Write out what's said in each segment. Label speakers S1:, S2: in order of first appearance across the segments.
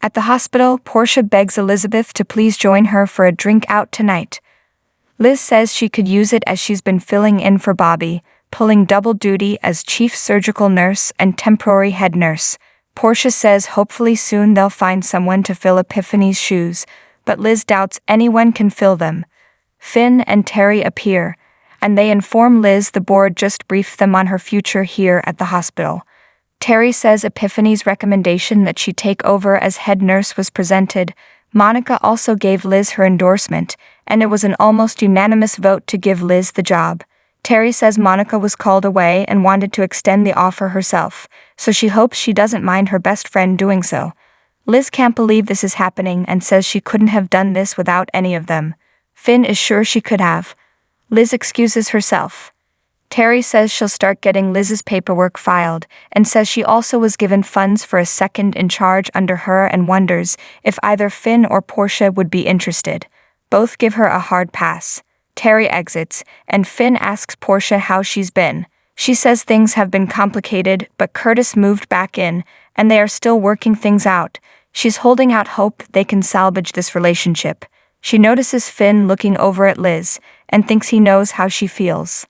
S1: At the hospital, Portia begs Elizabeth to please join her for a drink out tonight. Liz says she could use it as she's been filling in for Bobby, pulling double duty as chief surgical nurse and temporary head nurse. Portia says hopefully soon they'll find someone to fill Epiphany's shoes, but Liz doubts anyone can fill them. Finn and Terry appear, and they inform Liz the board just briefed them on her future here at the hospital. Terry says Epiphany's recommendation that she take over as head nurse was presented. Monica also gave Liz her endorsement, and it was an almost unanimous vote to give Liz the job. Terry says Monica was called away and wanted to extend the offer herself, so she hopes she doesn't mind her best friend doing so. Liz can't believe this is happening and says she couldn't have done this without any of them. Finn is sure she could have. Liz excuses herself. Terry says she'll start getting Liz's paperwork filed and says she also was given funds for a second in charge under her and wonders if either Finn or Portia would be interested. Both give her a hard pass. Terry exits, and Finn asks Portia how she's been. She says things have been complicated, but Curtis moved back in, and they are still working things out. She's holding out hope they can salvage this relationship. She notices Finn looking over at Liz, and thinks he knows how she feels.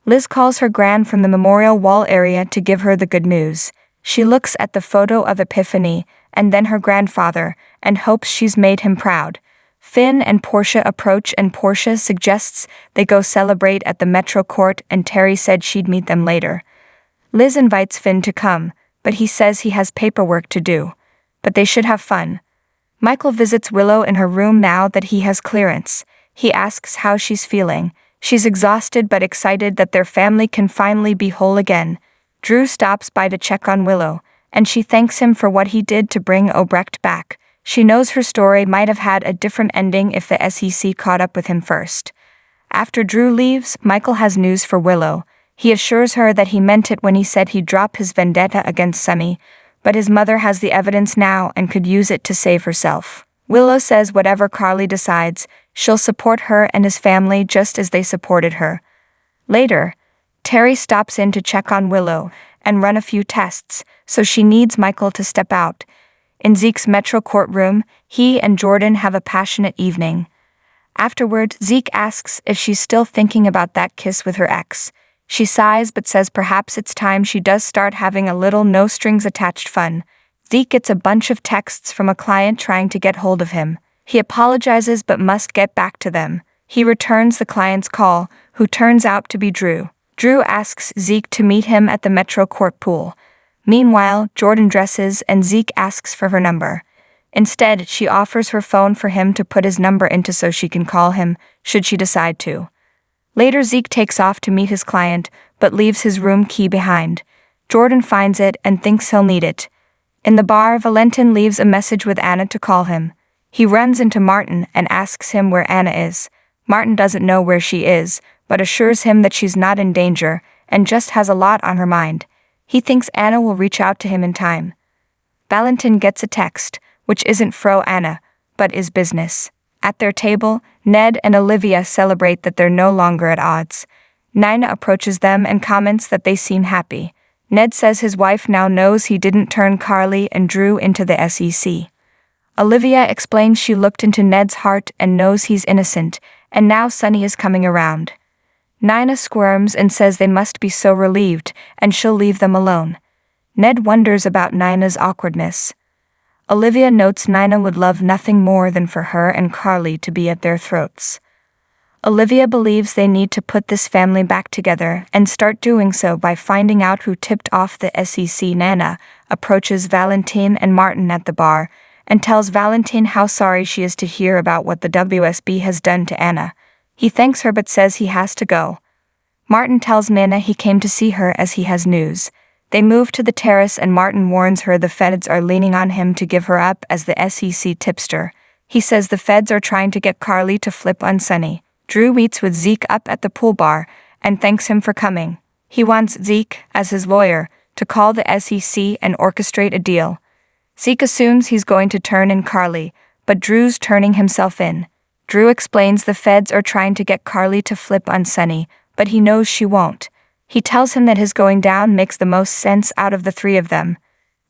S1: Liz calls her gran from the memorial wall area to give her the good news. She looks at the photo of Epiphany, and then her grandfather, and hopes she's made him proud. Finn and Portia approach and Portia suggests they go celebrate at the Metro Court and Terry said she'd meet them later. Liz invites Finn to come, but he says he has paperwork to do. But they should have fun. Michael visits Willow in her room now that he has clearance. He asks how she's feeling. She's exhausted but excited that their family can finally be whole again. Drew stops by to check on Willow, and she thanks him for what he did to bring Obrecht back. She knows her story might have had a different ending if the SEC caught up with him first. After Drew leaves, Michael has news for Willow. He assures her that he meant it when he said he'd drop his vendetta against Sunny, but his mother has the evidence now and could use it to save herself. Willow says whatever Carly decides, she'll support her and his family just as they supported her. Later, Terry stops in to check on Willow and run a few tests, so she needs Michael to step out. In Zeke's Metro courtroom, he and Jordan have a passionate evening. Afterward, Zeke asks if she's still thinking about that kiss with her ex. She sighs but says perhaps it's time she does start having a little no-strings-attached fun. Zeke gets a bunch of texts from a client trying to get hold of him. He apologizes but must get back to them. He returns the client's call, who turns out to be Drew. Drew asks Zeke to meet him at the Metro Court pool. Meanwhile, Jordan dresses and Zeke asks for her number. Instead, she offers her phone for him to put his number into so she can call him, should she decide to. Later, Zeke takes off to meet his client, but leaves his room key behind. Jordan finds it and thinks he'll need it. In the bar, Valentin leaves a message with Anna to call him. He runs into Martin and asks him where Anna is. Martin doesn't know where she is, but assures him that she's not in danger and just has a lot on her mind. He thinks Anna will reach out to him in time. Valentin gets a text, which isn't fro Anna, but is business. At their table, Ned and Olivia celebrate that they're no longer at odds. Nina approaches them and comments that they seem happy. Ned says his wife now knows he didn't turn Carly and Drew into the SEC. Olivia explains she looked into Ned's heart and knows he's innocent, and now Sunny is coming around. Nina squirms and says they must be so relieved, and she'll leave them alone. Ned wonders about Nina's awkwardness. Olivia notes Nina would love nothing more than for her and Carly to be at their throats. Olivia believes they need to put this family back together and start doing so by finding out who tipped off the SEC. Nana approaches Valentin and Martin at the bar and tells Valentin how sorry she is to hear about what the WSB has done to Anna. He thanks her but says he has to go. Martin tells Nana he came to see her as he has news. They move to the terrace and Martin warns her the feds are leaning on him to give her up as the SEC tipster. He says the feds are trying to get Carly to flip on Sunny. Drew meets with Zeke up at the pool bar and thanks him for coming. He wants Zeke, as his lawyer, to call the SEC and orchestrate a deal. Zeke assumes he's going to turn in Carly, but Drew's turning himself in. Drew explains the feds are trying to get Carly to flip on Sunny, but he knows she won't. He tells him that his going down makes the most sense out of the three of them.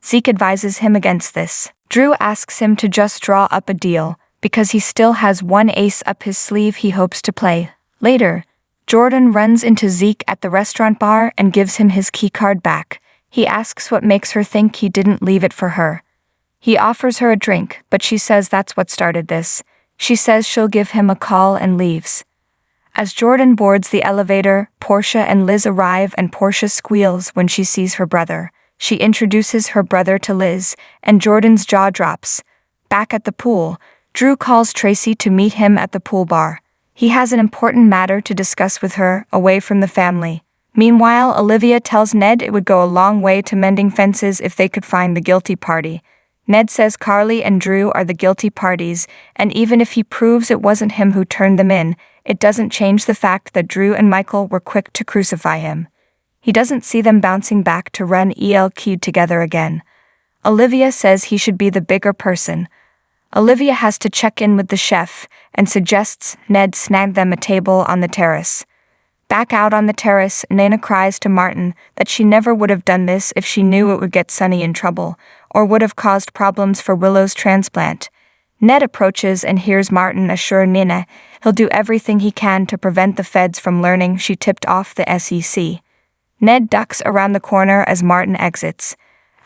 S1: Zeke advises him against this. Drew asks him to just draw up a deal, because he still has one ace up his sleeve he hopes to play. Later, Jordan runs into Zeke at the restaurant bar and gives him his keycard back. He asks what makes her think he didn't leave it for her. He offers her a drink, but she says that's what started this. She says she'll give him a call and leaves. As Jordan boards the elevator, Portia and Liz arrive and Portia squeals when she sees her brother. She introduces her brother to Liz, and Jordan's jaw drops. Back at the pool, Drew calls Tracy to meet him at the pool bar. He has an important matter to discuss with her, away from the family. Meanwhile, Olivia tells Ned it would go a long way to mending fences if they could find the guilty party. Ned says Carly and Drew are the guilty parties, and even if he proves it wasn't him who turned them in, it doesn't change the fact that Drew and Michael were quick to crucify him. He doesn't see them bouncing back to run ELQ together again. Olivia says he should be the bigger person. Olivia has to check in with the chef and suggests Ned snag them a table on the terrace. Back out on the terrace, Nana cries to Martin that she never would have done this if she knew it would get Sonny in trouble, or would have caused problems for Willow's transplant. Ned approaches and hears Martin assure Nina he'll do everything he can to prevent the feds from learning she tipped off the SEC. Ned ducks around the corner as Martin exits.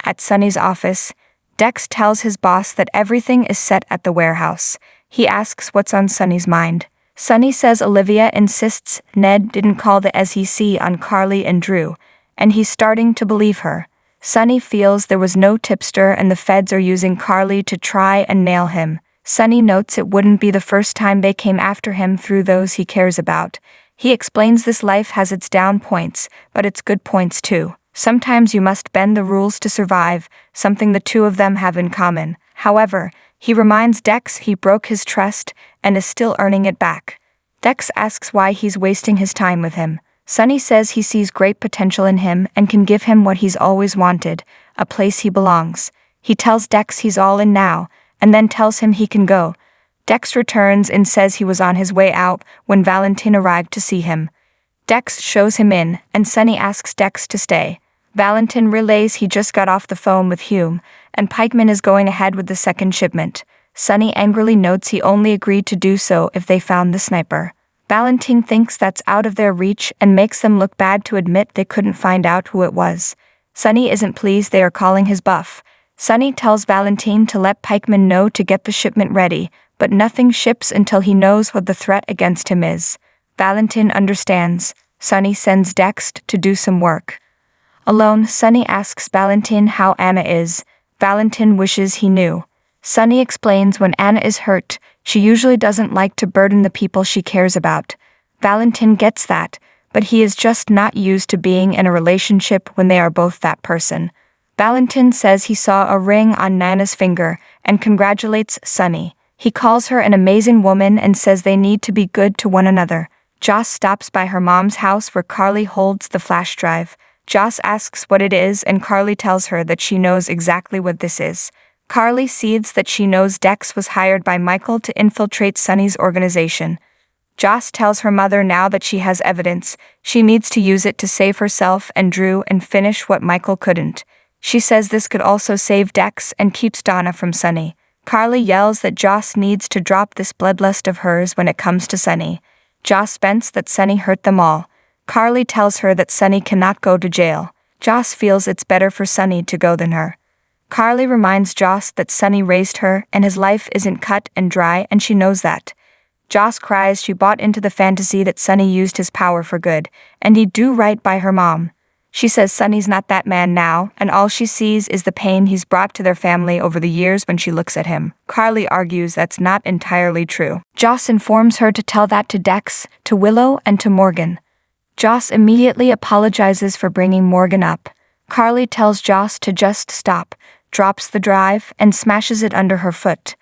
S1: At Sonny's office, Dex tells his boss that everything is set at the warehouse. He asks what's on Sonny's mind. Sonny says Olivia insists Ned didn't call the SEC on Carly and Drew, and he's starting to believe her. Sonny feels there was no tipster and the feds are using Carly to try and nail him. Sonny notes it wouldn't be the first time they came after him through those he cares about. He explains this life has its down points, but its good points too. Sometimes you must bend the rules to survive, something the two of them have in common. However, he reminds Dex he broke his trust and is still earning it back. Dex asks why he's wasting his time with him. Sonny says he sees great potential in him and can give him what he's always wanted, a place he belongs. He tells Dex he's all in now, and then tells him he can go. Dex returns and says he was on his way out when Valentin arrived to see him. Dex shows him in, and Sonny asks Dex to stay. Valentin relays he just got off the phone with Hume, and Pikeman is going ahead with the second shipment. Sonny angrily notes he only agreed to do so if they found the sniper. Valentin thinks that's out of their reach and makes them look bad to admit they couldn't find out who it was. Sonny isn't pleased they are calling his bluff. Sonny tells Valentin to let Pikeman know to get the shipment ready, but nothing ships until he knows what the threat against him is. Valentin understands. Sonny sends Dex to do some work. Alone, Sonny asks Valentin how Anna is. Valentin wishes he knew. Sonny explains when Anna is hurt, she usually doesn't like to burden the people she cares about. Valentin gets that, but he is just not used to being in a relationship when they are both that person. Valentin says he saw a ring on Nana's finger and congratulates Sonny. He calls her an amazing woman and says they need to be good to one another. Joss stops by her mom's house where Carly holds the flash drive. Joss asks what it is and Carly tells her that she knows exactly what this is. Carly seeds that she knows Dex was hired by Michael to infiltrate Sonny's organization. Joss tells her mother now that she has evidence, she needs to use it to save herself and Drew and finish what Michael couldn't. She says this could also save Dex and keeps Donna from Sonny. Carly yells that Joss needs to drop this bloodlust of hers when it comes to Sonny. Joss vents that Sonny hurt them all. Carly tells her that Sonny cannot go to jail. Joss feels it's better for Sonny to go than her. Carly reminds Joss that Sonny raised her and his life isn't cut and dry and she knows that. Joss cries she bought into the fantasy that Sonny used his power for good, and he'd do right by her mom. She says Sonny's not that man now, and all she sees is the pain he's brought to their family over the years when she looks at him. Carly argues that's not entirely true. Joss informs her to tell that to Dex, to Willow, and to Morgan. Joss immediately apologizes for bringing Morgan up. Carly tells Joss to just stop, drops the drive, and smashes it under her foot.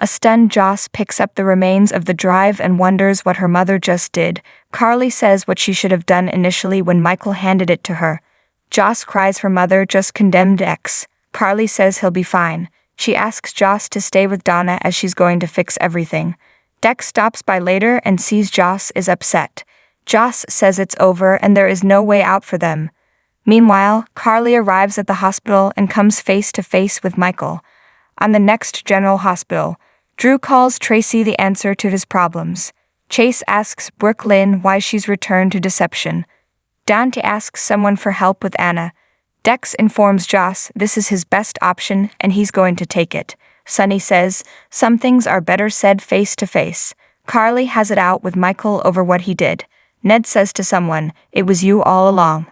S1: A stunned Joss picks up the remains of the drive and wonders what her mother just did. Carly says what she should have done initially when Michael handed it to her. Joss cries her mother just condemned Dex. Carly says he'll be fine. She asks Joss to stay with Donna as she's going to fix everything. Dex stops by later and sees Joss is upset. Joss says it's over and there is no way out for them. Meanwhile, Carly arrives at the hospital and comes face to face with Michael. On the next General Hospital, Drew calls Tracy the answer to his problems. Chase asks Brooklyn why she's returned to deception. Dante asks someone for help with Anna. Dex informs Joss this is his best option and he's going to take it. Sunny says, some things are better said face to face. Carly has it out with Michael over what he did. Ned says to someone, it was you all along.